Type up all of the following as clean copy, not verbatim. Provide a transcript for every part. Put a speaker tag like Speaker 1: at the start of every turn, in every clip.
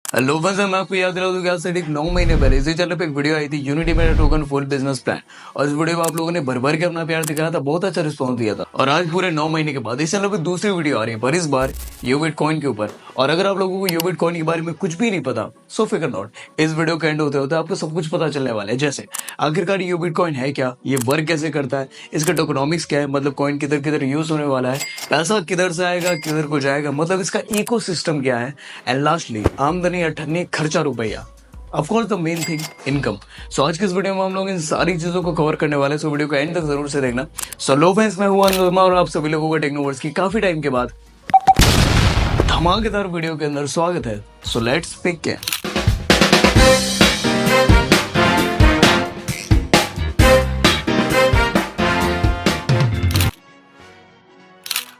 Speaker 1: Hello friends, मैं आपको याद दिला दूं कि आज से ठीक 9 महीने पहले इसी चैनल पे एक वीडियो आई थी यूनिटी मेरा टोकन फुल बिजनेस प्लान। और इस वीडियो में आप लोगों ने भर भर के अपना प्यार दिखाया था, बहुत अच्छा रिस्पॉन्स दिया था। और आज पूरे 9 महीने के बाद इस चैनल पे दूसरी वीडियो आ रही है, पर इस बार यूबिट कॉइन के ऊपर। और अगर आप लोगों को यूबिट कॉइन के बारे में कुछ भी नहीं पता, सो फिकर नॉट, इस वीडियो के एंड होते होते आपको सब कुछ पता चलने वाला है। जैसे आखिरकार यूबिट कॉइन है क्या, ये वर्क कैसे करता है, इसका टोकनॉमिक्स क्या है, मतलब कॉइन किधर किधर यूज होने वाला है, पैसा किधर से आएगा किधर को जाएगा, मतलब इसका इकोसिस्टम क्या है, एंड लास्टली आमदनी अठन्नी खर्चा रुपया, of course the main thing income. So आज के इस वीडियो में हम लोग इन सारी चीजों को कवर करने वाले हैं, सो वीडियो को एंड तक जरूर से देखना। सो लो फ्रेंड्स, मैं हूं अनुरमा और आप सभी लोगों का टेक्नोवर्स की काफी टाइम के बाद धमाकेदार वीडियो के अंदर स्वागत है। So let's pick it.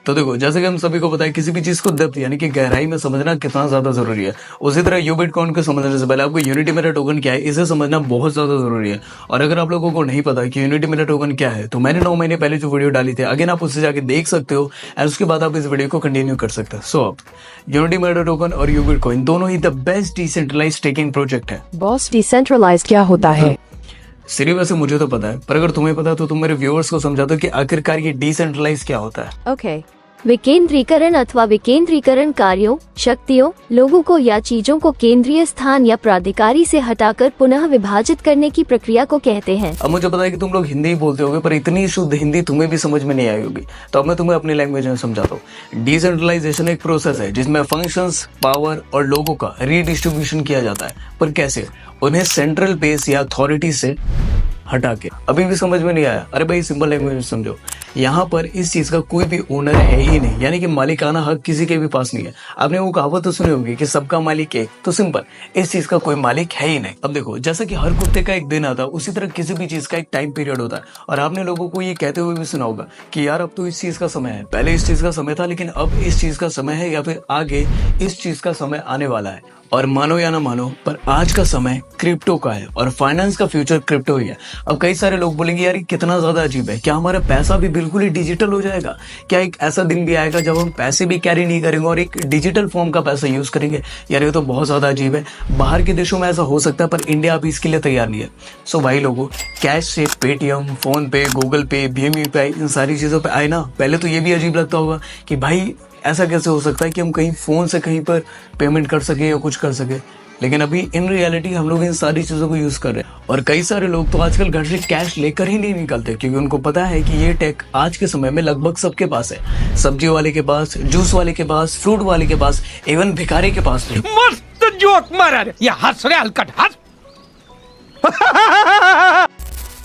Speaker 1: तो देखो, जैसे कि हम सभी को पता है, किसी भी चीज को डेप्थ यानी कि गहराई में समझना कितना ज्यादा जरूरी है, उसी तरह यूबिट कॉइन को समझने से पहले आपको यूनिटी मेरा टोकन क्या है इसे समझना बहुत ज्यादा जरूरी है। और अगर आप लोगों को नहीं पता कि यूनिटी मेरा टोकन क्या है, तो मैंने 9 महीने पहले जो वीडियो डाली थी, अगेन आप उससे जाके देख सकते हो एंड उसके बाद आप इस वीडियो को कंटिन्यू कर सकते हो। सो अब यूनिटी मेरा टोकन और यूबिट कॉइन दोनों ही the best decentralised staking project है।
Speaker 2: बॉस, डिसेंट्रलाइज्ड क्या होता है?
Speaker 1: सिर्फ वैसे मुझे तो पता है, पर अगर तुम्हें पता है तो तुम मेरे व्यूअर्स को समझा दो कि आखिरकार ये डिसेंट्रलाइज क्या होता है।
Speaker 2: ओके। विकेंद्रीकरण अथवा विकेंद्रीकरण कार्यों, शक्तियों, लोगों को या चीजों को केंद्रीय स्थान या प्राधिकारी से हटाकर पुनः विभाजित करने की प्रक्रिया को कहते हैं।
Speaker 1: अब मुझे पता है कि तुम लोग हिंदी ही बोलते होगे, पर इतनी शुद्ध हिंदी तुम्हें भी समझ में नहीं आई होगी, तो अब मैं तुम्हें अपनी लैंग्वेज में समझाता हूँ। डिसेंट्रलाइजेशन एक प्रोसेस है जिसमें फंक्शंस, पावर और लोगों का रीडिस्ट्रीब्यूशन किया जाता है, पर कैसे? उन्हें सेंट्रल बेस या अथॉरिटी से हटा के। अभी भी समझ में नहीं आया? अरे भाई, सिंपल लैंग्वेज में समझो। यहाँ पर इस चीज का कोई भी ओनर है ही नहीं, यानी कि मालिकाना हक किसी के भी पास नहीं है। आपने वो कहावत तो सुनी होगी कि सबका मालिक एक, तो सिंपल, इस चीज का कोई मालिक है ही नहीं। अब देखो, जैसा कि हर कुत्ते का एक दिन आता है, उसी तरह किसी भी चीज का एक टाइम पीरियड होता है। और आपने लोगों को ये कहते हुए भी सुना होगा कि यार अब तो इस चीज का समय है, पहले इस चीज का समय था, लेकिन अब इस चीज का समय है, या फिर आगे इस चीज का समय आने वाला है। और मानो या ना मानो, पर आज का समय क्रिप्टो का है और फाइनेंस का फ्यूचर क्रिप्टो ही है। अब कई सारे लोग बोलेंगे यार ये कितना ज्यादा अजीब है, क्या हमारा पैसा भी बिल्कुल ही डिजिटल हो जाएगा? क्या एक ऐसा दिन भी आएगा जब हम पैसे भी कैरी नहीं करेंगे और एक डिजिटल फॉर्म का पैसा यूज करेंगे? यार ये तो बहुत ज्यादा अजीब है। बाहर के देशों में ऐसा हो सकता है, पर इंडिया अभी इसके लिए तैयार नहीं है। सो भाई लोगों, कैश से पेटीएम, फोन पे, गूगल पे, भीम यूपीआई, इन सारी चीजों पे आए ना, पहले तो ये भी अजीब लगता होगा कि भाई ऐसा कैसे हो सकता है कि हम कहीं फोन से कहीं पर पेमेंट कर सके या कुछ कर सके। लेकिन अभी इन रियलिटी हम लोग इन सारी चीजों को यूज कर रहे हैं। और कई सारे लोग तो आजकल घर से कैश लेकर ही नहीं निकलते, क्योंकि उनको पता है कि ये टेक आज के समय में लगभग सबके पास है। सब्जी वाले के पास, जूस वाले के पास, फ्रूट वाले के पास, इवन भिखारी के पास भी।
Speaker 3: मस्त जोक मारा रे, ये हंस रहे हलकट हंस।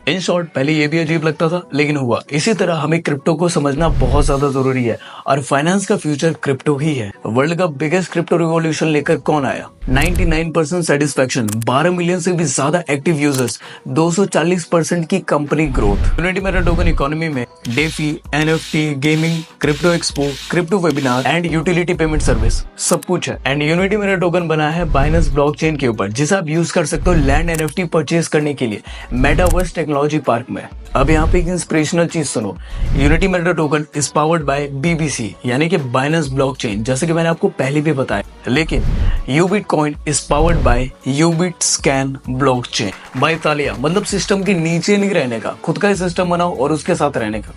Speaker 1: इन शॉर्ट, पहले ये भी अजीब लगता था, लेकिन हुआ। इसी तरह हमें क्रिप्टो को समझना बहुत ज्यादा जरूरी है, और फाइनेंस का फ्यूचर क्रिप्टो ही है। वर्ल्ड का बिगेस्ट क्रिप्टो रिवॉल्यूशन लेकर कौन आया? 99% सेटिस्फैक्शन, 12 मिलियन से भी ज्यादा एक्टिव यूजर्स, 240% की कंपनी ग्रोथ। यूनिटी मेरा टोकन इकोनॉमी में DeFi, NFT, gaming, crypto expo, crypto webinar and utility payment service सब कुछ है। एंड यूनिटी मेरा टोकन बना है बाइनेंस ब्लॉकचेन के ऊपर, जिसे आप यूज कर सकते हो लैंड एनएफटी परचेज करने के लिए मेटावर्स टेक्नोलॉजी पार्क में। अब यहाँ पे एक इंस्पिरेशनल चीज सुनो। Unity meta token is powered bye BBC, यानी कि बाइनेंस ब्लॉकचेन, जैसे कि मैंने आपको पहले भी बताया। लेकिन Ubit coin is powered by Ubit scan blockchain by तालिया, मतलब सिस्टम के नीचे नहीं रहने का, खुद का ही सिस्टम बनाओ और उसके साथ रहने का।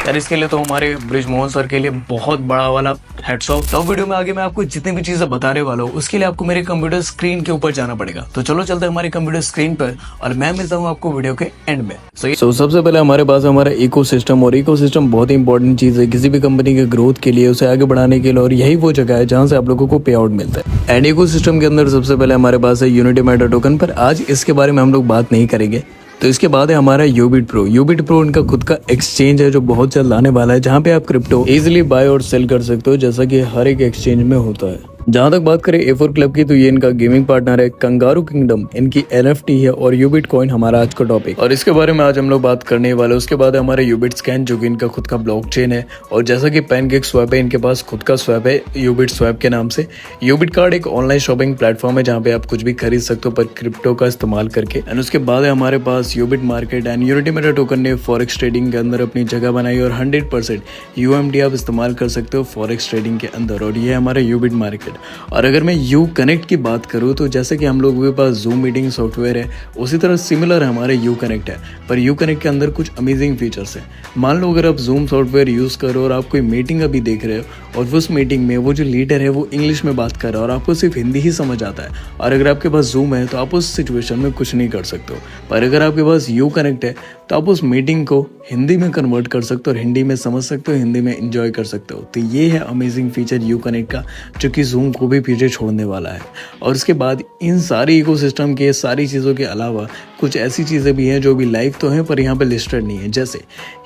Speaker 1: यार इसके लिए तो हमारे ब्रिजमोहन सर के लिए बहुत बड़ा वाला हेड्स ऑफ। तो वीडियो में आगे मैं आपको जितनी भी चीजें बताने वाला हूँ, उसके लिए आपको मेरे कंप्यूटर स्क्रीन के ऊपर जाना पड़ेगा। तो चलो चलते हैं हमारे कंप्यूटर स्क्रीन पर, और मैं मिलता हूँ आपको वीडियो के एंड में। सो सबसे पहले हमारे पास हमारा इकोसिस्टम, और इकोसिस्टम बहुत ही इंपॉर्टेंट चीज है किसी भी कंपनी के ग्रोथ के लिए, उसे आगे बढ़ाने के लिए, और यही वो जगह है जहाँ से आप लोगों को पे आउट मिलता है। एंड इकोसिस्टम के अंदर सबसे पहले हमारे पास है यूनिटी मेटा टोकन, पर आज इसके बारे में हम लोग बात नहीं करेंगे। तो इसके बाद है हमारा यूबिट प्रो। यूबिट प्रो इनका खुद का एक्सचेंज है जो बहुत जल्द आने वाला है, जहाँ पे आप क्रिप्टो इजीली बाय और सेल कर सकते हो, जैसा कि हर एक एक्सचेंज में होता है। जहाँ तक बात करें A4 क्लब की, तो ये इनका गेमिंग पार्टनर है। कंगारू किंगडम इनकी NFT है, और यूबिट कॉइन हमारा आज का टॉपिक, और इसके बारे में आज हम लोग बात करने वाले। उसके बाद है हमारे यूबिट स्कैन, जो कि इनका खुद का ब्लॉकचेन है, और जैसा कि पैनकेक स्वैप है, इनके पास खुद का स्वैप है यूबिट स्वैप के नाम से। यूबिट कार्ड एक ऑनलाइन शॉपिंग प्लेटफॉर्म है जहाँ पे आप कुछ भी खरीद सकते हो, पर क्रिप्टो का इस्तेमाल करके। एंड उसके बाद है हमारे पास Ubit market. And unity meta token ने फॉरेक्स ट्रेडिंग के अंदर अपनी जगह बनाई, और 100% UMD आप इस्तेमाल कर सकते हो फॉरेक्स ट्रेडिंग के अंदर, और ये हमारा यूबिट मार्केट। और अगर मैं यू कनेक्ट की बात करूँ तो जैसे कि हम लोगों के पास जूम मीटिंग सॉफ्टवेयर है, उसी तरह सिमिलर हमारे यू कनेक्ट है, पर यू कनेक्ट के अंदर कुछ अमेजिंग फीचर्स हैं। मान लो अगर आप जूम सॉफ्टवेयर यूज़ करो और आप कोई मीटिंग अभी देख रहे हो और उस मीटिंग में वो जो लीडर है वो इंग्लिश में बात कर रहा है और आपको सिर्फ हिंदी ही समझ आता है, और अगर आपके पास जूम है तो आप उस सिचुएशन में कुछ नहीं कर सकते हो। पर अगर आपके पास यू कनेक्ट है तो आप उस मीटिंग को हिंदी में कन्वर्ट कर सकते हो और हिंदी में समझ सकते हो, हिंदी में एंजॉय कर सकते हो। तो ये है अमेजिंग फीचर यू कनेक्ट का, जो कि जूम को भी पीछे छोड़ने वाला है। और उसके बाद इन सारी इकोसिस्टम के सारी चीज़ों के अलावा कुछ ऐसी चीज़ें भी हैं जो भी लाइव तो हैं पर यहाँ पे लिस्टेड नहीं है, जैसे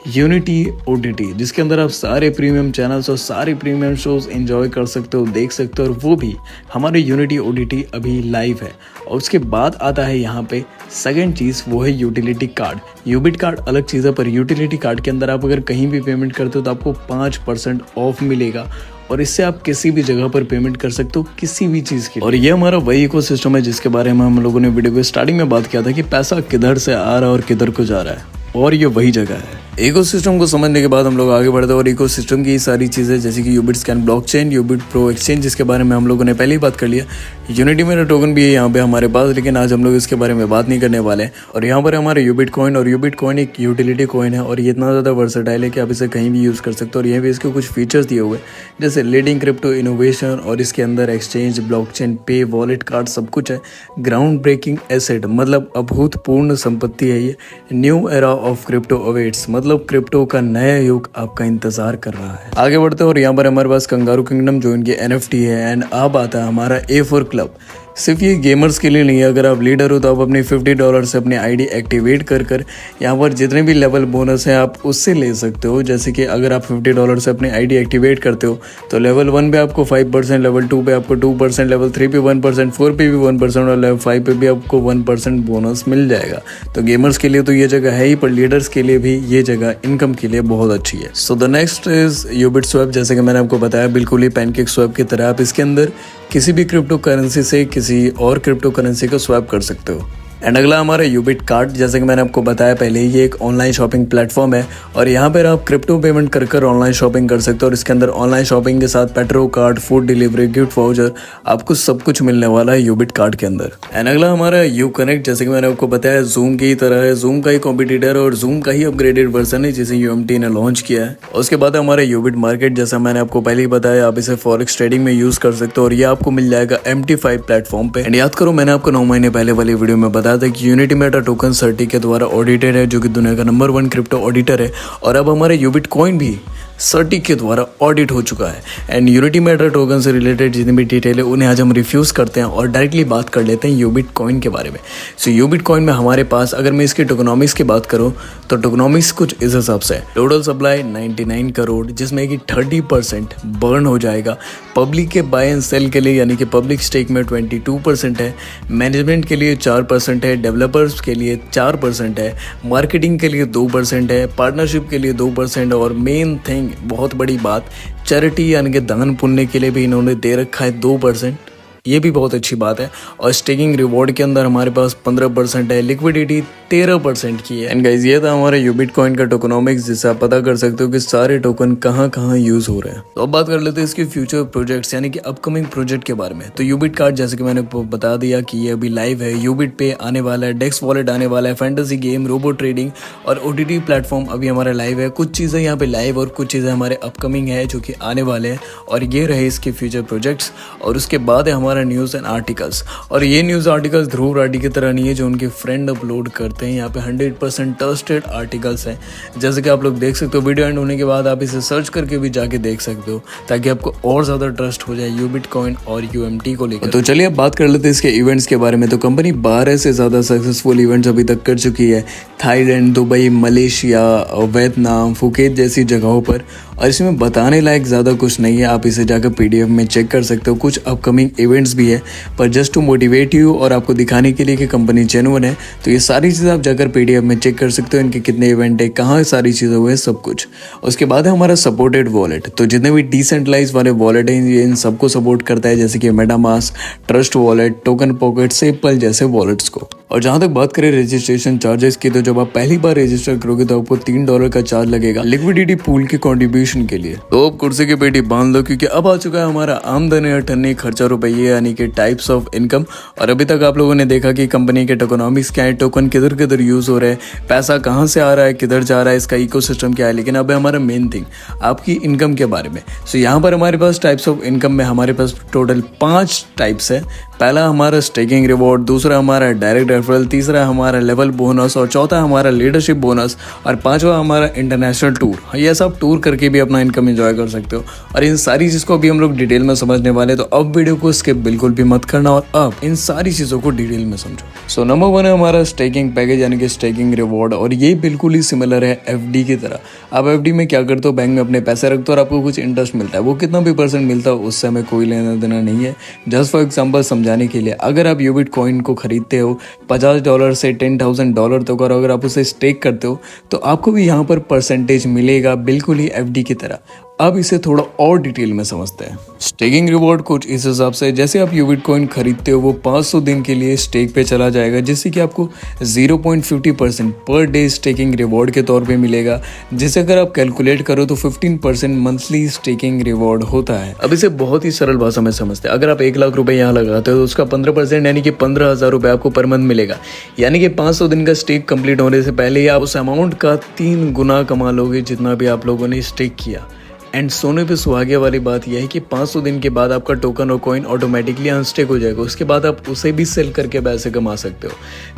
Speaker 1: यूनिटी OTT, जिसके अंदर आप सारे प्रीमियम चैनल्स और सारे प्रीमियम शोज एंजॉय कर सकते हो, देख सकते हो, और वो भी हमारे यूनिटी OTT अभी लाइव है। और उसके बाद आता है यहाँ पे सेकेंड चीज़, वो है यूटिलिटी कार्ड। यूबिट कार्ड अलग चीज़ है, पर यूटिलिटी कार्ड के अंदर आप अगर कहीं भी पेमेंट करते हो तो आपको 5% ऑफ मिलेगा, और इससे आप किसी भी जगह पर पेमेंट कर सकते हो किसी भी चीज़ की। और ये हमारा वही इकोसिस्टम है जिसके बारे में हम लोगों ने वीडियो के स्टार्टिंग में बात किया था कि पैसा किधर से आ रहा है और किधर को जा रहा है, और ये वही जगह है। इकोसिस्टम को समझने के बाद हम लोग आगे बढ़ते हैं और इकोसिस्टम की सारी चीज़ें जैसे कि यूबिट स्कैन ब्लॉकचेन, यूबिट प्रो एक्सचेंज, जिसके बारे में हम लोगों ने पहले ही बात कर लिया। यूनिटी मेरा टोकन भी है यहाँ पे हमारे पास, लेकिन आज हम लोग इसके बारे में बात नहीं करने वाले हैं। और यहाँ पर हमारे यूबिट कॉइन, और यूबिट कॉइन एक यूटिलिटी कॉइन है और ये इतना ज़्यादा वर्सेटाइल है कि आप इसे कहीं भी यूज़ कर सकते हो। और यहाँ पे इसके कुछ फीचर्स दिए हुए जैसे लीडिंग क्रिप्टो इनोवेशन, और इसके अंदर एक्सचेंज, ब्लॉकचेन, पे, वॉलेट कार्ड सब कुछ है। ग्राउंड ब्रेकिंग एसेट मतलब अभूतपूर्ण संपत्ति है ये। New era of crypto awaits मतलब क्रिप्टो का नया युग आपका इंतजार कर रहा है। आगे बढ़ते हैं और यहाँ पर हमारे पास कंगारू किंगडम जो इनकी NFT है। एंड अब आता है हमारा A4 क्लब। सिर्फ ये गेमर्स के लिए नहीं है, अगर आप लीडर हो तो आप अपने $50 से अपनी ID एक्टिवेट कर यहाँ पर जितने भी लेवल बोनस हैं आप उससे ले सकते हो। जैसे कि अगर आप $50 से अपनी ID एक्टिवेट करते हो तो लेवल 1 पे आपको 5%, लेवल 2 पे आपको 2%, लेवल 3 पे 1%, 4 पे भी 1% और लेवल 5 पे भी आपको 1% बोनस मिल जाएगा। तो गेमर्स के लिए तो ये जगह है ही, पर लीडर्स के लिए भी ये जगह इनकम के लिए बहुत अच्छी है। So the next is Ubit swap. जैसे कि मैंने आपको बताया बिल्कुल ही पैनकेक स्वैप की तरह आप इसके अंदर किसी भी क्रिप्टो करेंसी से किसी और क्रिप्टो करेंसी को स्वैप कर सकते हो। एंड अगला हमारा यूबिट कार्ड। जैसे कि मैंने आपको बताया पहले, ये एक ऑनलाइन शॉपिंग प्लेटफॉर्म है और यहाँ पर आप क्रिप्टो पेमेंट कर ऑनलाइन शॉपिंग कर सकते हो। और इसके अंदर ऑनलाइन शॉपिंग के साथ petro card, food delivery, gift voucher, आपको सब कुछ मिलने वाला है यूबिट कार्ड के अंदर। एंड अगला हमारा यू कनेक्ट। जैसे कि मैंने आपको बताया जूम की तरह है, जूम का ही कॉम्पिटिटर और जूम का ही अपग्रेडेड वर्जन है जिसे UMT ने लॉन्च किया है। उसके बाद हमारा यूबिट मार्केट। जैसा मैंने आपको पहले ही बताया, आप इसे फॉरेक्स ट्रेडिंग में यूज कर सकते हो और ये आपको मिल जाएगा MT5 प्लेटफॉर्म पे। एंड याद करो, मैंने आपको 9 महीने पहले वाली वीडियो में बताया था कि यूनिटी मेटा टोकन सर्टी के द्वारा ऑडिटेड है, जो कि दुनिया का नंबर 1 क्रिप्टो ऑडिटर है। और अब हमारे यूबिट कॉइन भी सर्टी के द्वारा ऑडिट हो चुका है। एंड यूनिटी मेटा टोकन से रिलेटेड जितनी भी डिटेल है उन्हें आज हम रिफ्यूज़ करते हैं और डायरेक्टली बात कर लेते हैं यूबिट कॉइन के बारे में। सो यूबिट कॉइन में हमारे पास, अगर मैं इसके टोकनॉमिक्स की बात करूं तो टोकनॉमिक्स कुछ इस हिसाब से है। टोटल सप्लाई 99 करोड़, जिसमें कि 30% बर्न हो जाएगा पब्लिक के बाय एंड सेल के लिए, यानी कि पब्लिक स्टेक में 22% है, मैनेजमेंट के लिए 4% है, डेवलपर्स के लिए 4% है, मार्केटिंग के लिए 2% है, पार्टनरशिप के लिए 2%, और मेन थिंग, बहुत बड़ी बात, चैरिटी यानी कि दान पुण्य के लिए भी इन्होंने दे रखा है 2%। ये भी बहुत अच्छी बात है। और स्टेकिंग रिवॉर्ड के अंदर हमारे पास 15% है, लिक्विडिटी 13% की है। एंड गाइस, ये था हमारे यूबिट कॉइन का टोकनॉमिक्स, जिससे आप पता कर सकते हो कि सारे टोकन कहाँ कहाँ यूज हो रहे हैं। तो अब बात कर लेते हैं इसके फ्यूचर प्रोजेक्ट्स यानी कि अपकमिंग प्रोजेक्ट के बारे में। तो यूबिट कार्ड, जैसे कि मैंने बता दिया कि ये अभी लाइव है, यूबिट पे आने वाला है, डेक्स वॉलेट आने वाला है, फैंटेसी गेम, रोबो ट्रेडिंग और OTT प्लेटफॉर्म अभी हमारा लाइव है। कुछ चीज़ें यहाँ पे लाइव और कुछ चीज़ें हमारे अपकमिंग है जो कि आने वाले हैं। और ये रहे इसके फ्यूचर प्रोजेक्ट्स। और उसके बाद है हमारा न्यूज़ एंड आर्टिकल्स। और ये न्यूज़ आर्टिकल्स ध्रुव राठी की तरह नहीं है जो उनके फ्रेंड अपलोड करते हैं। यहाँ पे 100% ट्रस्टेड आर्टिकल्स हैं, जैसे कि आप लोग देख सकते हो। वीडियो एंड होने के बाद आप इसे सर्च करके भी जाके देख सकते हो, ताकि आपको और ज़्यादा ट्रस्ट हो जाए यूबिट कॉइन और UMT को लेकर। तो चलिए अब बात कर लेते हैं इसके इवेंट्स के बारे में। तो कंपनी 12 से ज़्यादा सक्सेसफुल इवेंट्स अभी तक कर चुकी है, Thailand, Dubai, Malaysia, Vietnam, Phuket जैसी जगहों पर। और इसमें बताने लायक ज़्यादा कुछ नहीं है, आप इसे जाकर PDF में चेक कर सकते हो। कुछ अपकमिंग इवेंट्स भी है, पर जस्ट टू मोटिवेट यू और आपको दिखाने के लिए कि कंपनी जेन्युइन है, तो ये सारी चीज़ें आप जाकर PDF में चेक कर सकते हो। इनके कितने इवेंट है, कहाँ सारी चीज़ें हुए, सब कुछ। उसके बाद है हमारा सपोर्टेड वॉलेट। तो जितने भी डिसेंट्रलाइज वाले वॉलेट हैं ये इन सबको सपोर्ट करता है, जैसे कि MetaMask, trust wallet, token pocket, sepal जैसे वॉलेट्स को। और जहाँ तक बात करें रजिस्ट्रेशन चार्जेस की, तो जब आप पहली बार रजिस्टर करोगे तो आपको $3 का चार्ज लगेगा लिक्विडिटी पूल के कंट्रीब्यूशन के लिए। तो अब कुर्सी की पेटी बांध लो, क्योंकि अब आ चुका है हमारा आमदनी अठन्नी खर्चा रुपये यानी कि टाइप्स ऑफ इनकम। और अभी तक आप लोगों ने देखा कि कंपनी के टोकनॉमिक्स क्या है, टोकन किधर किधर यूज हो रहे हैं, पैसा कहाँ से आ रहा है, किधर जा रहा है, इसका इकोसिस्टम क्या है। लेकिन अब हमारा मेन थिंग आपकी इनकम के बारे में। सो यहाँ पर हमारे पास टाइप्स ऑफ इनकम में हमारे पास टोटल 5 टाइप्स है। पहला हमारा स्टेकिंग रिवॉर्ड, दूसरा हमारा डायरेक्ट रेफरल, तीसरा हमारा लेवल बोनस और चौथा हमारा लीडरशिप बोनस और पांचवा हमारा इंटरनेशनल टूर। ये सब टूर करके भी अपना इनकम एंजॉय कर सकते हो। और इन सारी चीज़ को अभी हम लोग डिटेल में समझने वाले, तो अब वीडियो को स्किप बिल्कुल भी मत करना और अब इन सारी चीज़ों को डिटेल में समझो। सो नंबर 1 है हमारा स्टेकिंग पैकेज यानी कि स्टेकिंग रिवॉर्ड। और ये बिल्कुल ही सिमिलर है एफडी की तरह। आप एफडी में क्या करते हो, बैंक में अपने पैसे रखते हो और आपको कुछ इंटरेस्ट मिलता है। वो कितना भी % मिलता है उससे हमें कोई लेना देना नहीं है। जस्ट फॉर एग्जाम्पल समझाने के लिए, अगर आप यूबिट कॉइन को खरीदते हो $50 से $10,000 तक और अगर आप उसे स्टेक करते हो तो आपको भी यहाँ पर % मिलेगा, बिल्कुल ही एफडी की तरह। अब इसे थोड़ा और डिटेल में समझते हैं। स्टेकिंग रिवॉर्ड कुछ इस हिसाब से, जैसे आप यूबिट कॉइन खरीदते हो वो 500 दिन के लिए स्टेक पे चला जाएगा, जिससे कि आपको 0.50% पर डे स्टेकिंग रिवॉर्ड के तौर पे मिलेगा, जिसे अगर आप कैलकुलेट करो तो 15% मंथली स्टेकिंग रिवॉर्ड होता है। अब इसे बहुत ही सरल भाषा में समझते हैं। अगर आप 1 लाख रुपए यहाँ लगाते हो तो उसका 15% यानी कि 15,000 रुपये आपको पर मंथ मिलेगा। यानी कि 500 दिन का स्टेक कंप्लीट होने से पहले ही आप उस अमाउंट का 3 गुना कमा लोगे जितना भी आप लोगों ने स्टेक किया। एंड सोने पे सुहागे वाली बात यह है कि 500 दिन के बाद आपका टोकन और कॉइन ऑटोमेटिकली अनस्टेक हो जाएगा। उसके बाद आप उसे भी सेल करके पैसे कमा सकते हो।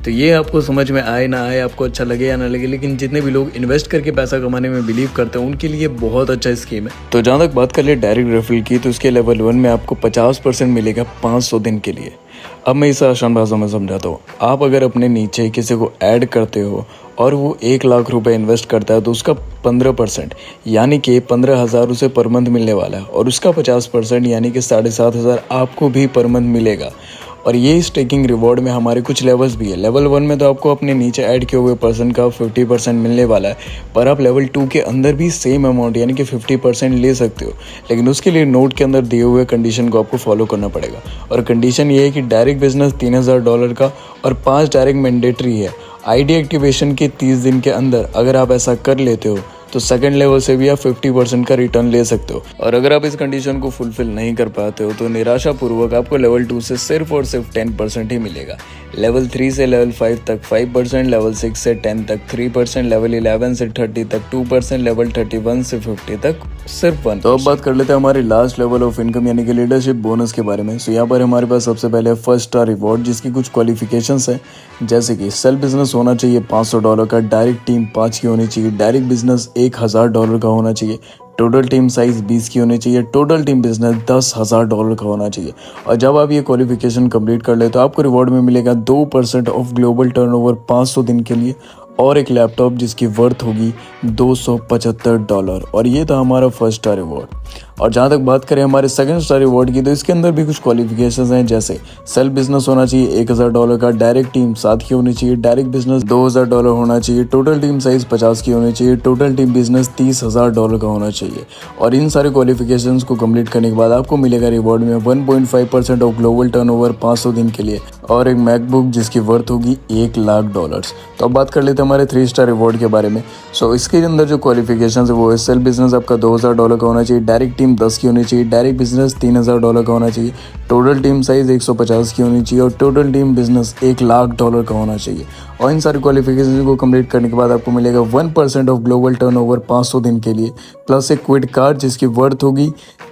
Speaker 1: तो ये आपको समझ में आए ना आए, आपको अच्छा लगे या ना लगे, लेकिन जितने भी लोग इन्वेस्ट करके पैसा कमाने में बिलीव करते हैं उनके लिए बहुत अच्छा स्कीम है। तो जहाँ तक बात कर ले डायरेक्ट रेफरल की, तो उसके लेवल 1 में आपको 50% मिलेगा 500 दिन के लिए। अब मैं इसे आसान भाषा में समझाता हूँ। आप अगर अपने नीचे किसी को ऐड करते हो और वो 1 लाख रुपए इन्वेस्ट करता है तो उसका 15% यानी कि 15,000 उसे पर मंथ मिलने वाला है और उसका 50% यानी कि 7,500 आपको भी पर मंथ मिलेगा। और ये स्टेकिंग रिवॉर्ड में हमारे कुछ लेवल्स भी है। लेवल 1 में तो आपको अपने नीचे ऐड किए हुए पर्सन का 50% मिलने वाला है, पर आप लेवल 2 के अंदर भी सेम अमाउंट यानी कि 50% ले सकते हो। लेकिन उसके लिए नोट के अंदर दिए हुए कंडीशन को आपको फॉलो करना पड़ेगा। और कंडीशन ये है कि डायरेक्ट बिजनेस $3,000 का और 5 डायरेक्ट मैंडेटरी है। आईडी एक्टिवेशन के 30 दिन के अंदर अगर आप ऐसा कर लेते हो तो सेकंड लेवल से भी आप 50% का रिटर्न ले सकते हो। और अगर आप इस कंडीशन को फुलफिल नहीं कर पाते हो तो निराशापूर्वक आपको लेवल 2 से सिर्फ और सिर्फ 10% ही मिलेगा। लेवल 3 से लेवल 5 तक 5%, लेवल 6 से 10 तक 3%, लेवल 11 से 30 तक 2%, लेवल 31 से 50 तक सिर्फ 1%। तो अब बात कर लेते हैं हमारे लास्ट लेवल ऑफ इनकम यानी कि लीडरशिप बोनस के बारे में। सो यहाँ पर हमारे पास सबसे पहले फर्स्ट स्टार रिवॉर्ड, जिसकी कुछ क्वालिफिकेशंस हैं, जैसे कि सेल्फ बिजनेस होना चाहिए $500 का, डायरेक्ट टीम 5 की होनी चाहिए, डायरेक्ट बिजनेस $1,000 का होना चाहिए, टोटल टीम साइज 20 की होनी चाहिए, टोटल टीम बिजनेस $10,000 का होना चाहिए। और जब आप ये क्वालिफिकेशन कंप्लीट कर ले तो आपको रिवॉर्ड में मिलेगा 2% ऑफ ग्लोबल टर्नओवर 500 दिन के लिए और एक लैपटॉप जिसकी वर्थ होगी $275। और ये था हमारा फर्स्ट स्टार रिवॉर्ड। और जहाँ तक बात करें हमारे सेकंड स्टार रिवॉर्ड की, तो इसके अंदर भी कुछ क्वालिफिकेशंस हैं, जैसे सेल्फ बिजनेस होना चाहिए $1,000 का, डायरेक्ट टीम 7 की होनी चाहिए, डायरेक्ट बिजनेस $2,000 होना चाहिए, टोटल टीम साइज 50 की होनी चाहिए, टोटल टीम बिजनेस $30,000 का होना चाहिए। और इन सारे क्वालिफिकेशंस को कंप्लीट करने के बाद आपको मिलेगा रिवॉर्ड में 1.5% ऑफ ग्लोबल टर्नओवर 500 दिन के लिए और एक मैकबुक जिसकी वर्थ होगी $1 लाख। तो अब बात कर लेते हैं हमारे 3 स्टार रिवॉर्ड के बारे में। सो इसके अंदर जो क्वालिफिकेशन है वो है सेल्फ बिजनेस आपका $2,000 का होना चाहिए, डायरेक्ट टीम 10 की होनी चाहिए, डायरेक्ट बिजनेस $3,000 का होना चाहिए, टोटल टीम साइज 150 की होनी चाहिए और टोटल टीम बिजनेस $1 लाख का होना चाहिए। और इन सारे क्वालिफिकेशन को कंप्लीट करने के बाद आपको मिलेगा 1% ऑफ ग्लोबल टर्नओवर 500 दिन के लिए प्लस एक क्विट कार्ड जिसकी वर्थ होगी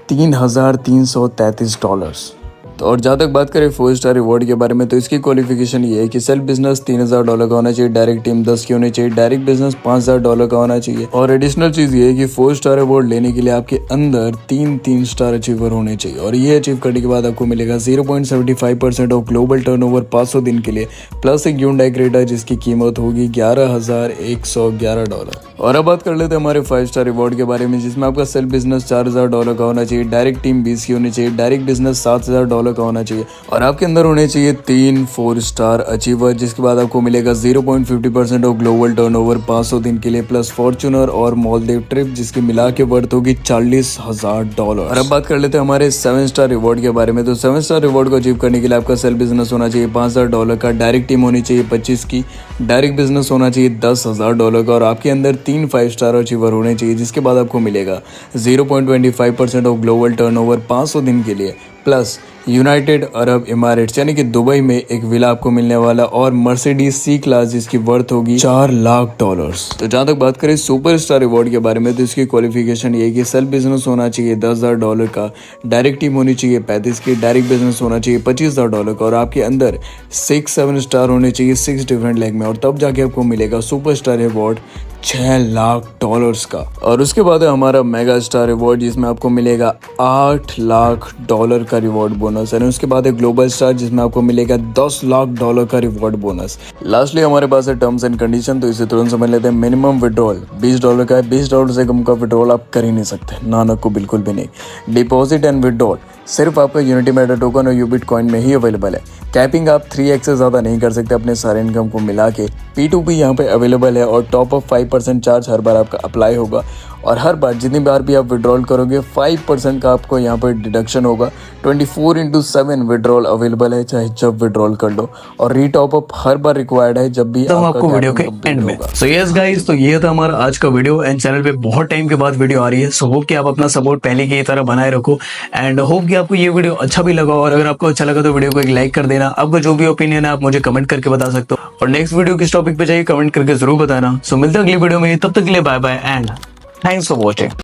Speaker 1: $3,333। तो और जहाँ तक बात करें 4 स्टार रिवॉर्ड के बारे में, तो इसकी क्वालिफिकेशन ये है कि सेल्फ बिजनेस $3,000 का होना चाहिए, डायरेक्ट टीम 10 की होनी चाहिए, डायरेक्ट बिजनेस $5,000 का होना चाहिए। और एडिशनल चीज़ ये है कि 4 स्टार रिवॉर्ड लेने के लिए आपके अंदर 3 स्टार अचीवर होने चाहिए। और ये अचीव करने के बाद आपको मिलेगा 0.75% ऑफ ग्लोबल टर्नओवर 500 दिन के लिए प्लस एक Hyundai क्रेटा जिसकी कीमत होगी $11,111। और अब बात कर लेते हैं हमारे 5 स्टार रिवॉर्ड के बारे में, जिसमें आपका सेल्फ बिजनेस $4000 का होना चाहिए, डायरेक्ट टीम 20 की होनी चाहिए, डायरेक्ट बिजनेस $7000 का होना चाहिए और आपके अंदर होने चाहिए 3 4 स्टार अचीवर, जिसके बाद आपको मिलेगा 0.50% ऑफ ग्लोबल टर्नओवर 500 दिन के लिए, प्लस फॉर्च्यूनर और मालदीव ट्रिप जिसकी मिला के वर्थ होगी $40,000। और अब बात कर लेते हैं हमारे 7 स्टार रिवॉर्ड के बारे में। तो 7 स्टार रिवॉर्ड को अचीव करने के लिए आपका सेल्फ बिजनेस होना चाहिए $5000 का, डायरेक्ट टीम होनी चाहिए 25 की, डायरेक्ट बिजनेस होना चाहिए $10,000 का और आपके अंदर 3 5 स्टार अचीवर होने चाहिए, जिसके बाद आपको मिलेगा 0.25% ऑफ ग्लोबल टर्नओवर 500 दिन के लिए, प्लस यूनाइटेड अरब इमारेट्स यानी कि दुबई में एक विला आपको मिलने वाला और मर्सिडीज सी क्लास जिसकी वर्थ होगी $4,00,000। तो जहां तक बात करें सुपर स्टार रिवॉर्ड के बारे में, तो इसकी क्वालिफिकेशन ये है कि सेल्फ बिजनेस होना चाहिए $10,000 का, डायरेक्ट टीम होनी चाहिए 35 की, डायरेक्ट बिजनेस होना चाहिए $25,000 का और आपके अंदर 6-7 स्टार होने चाहिए 6 डिफरेंट लेग में, और तब जाके आपको मिलेगा सुपर स्टार रिवॉर्ड $6,00,000 का। और उसके बाद है हमारा मेगा स्टार रिवॉर्ड, जिसमें आपको मिलेगा $8,00,000 का रिवॉर्ड बोनस, और उसके बाद है ग्लोबल स्टार जिसमें आपको मिलेगा $10,00,000 का रिवॉर्ड बोनस। लास्टली हमारे पास है टर्म्स एंड कंडीशन, तो इसे तुरंत समझ लेते हैं। मिनिमम विड्रॉल $20 का है, $20 से कम का विड्रॉल आप कर ही नहीं सकते, नानक को बिल्कुल भी नहीं। डिपॉजिट एंड विड्रॉल सिर्फ आपका यूनिटी मेटा टोकन और यूबिट कॉइन में ही अवेलेबल है। कैपिंग आप 3x से ज़्यादा नहीं कर सकते अपने सारे इनकम को मिला के। P2P यहाँ पे अवेलेबल है और टॉप अप 5% चार्ज हर बार आपका अप्लाई होगा, और हर बार जितनी बार भी आप विड्रॉल करोगे 5% का आपको यहाँ पर डिडक्शन होगा। 24/7 विड्रॉल अवेलेबल है, चाहे जब विड्रॉल कर लो, और रीटॉप अप हर बार रिक्वायर्ड है जब भी आपको वीडियो के एंड में। सो यस गाइस, तो ये था हमारा आज का वीडियो एंड चैनल पे बहुत टाइम के बाद वीडियो आ रही है। सो होप कि आप अपना सपोर्ट पहले की तरह बनाए रखो एंड होप कि आपको ये वीडियो अच्छा भी लगा, और अगर आपको अच्छा लगा तो वीडियो को एक लाइक कर देना। आपका जो भी ओपिनियन है आप मुझे कमेंट करके बता सकते हो, और नेक्स्ट वीडियो किस टॉपिक पे चाहिए कमेंट करके जरूर बताना। सो मिलते हैं अगली वीडियो में, तब तक के लिए bye bye and thanks for watching.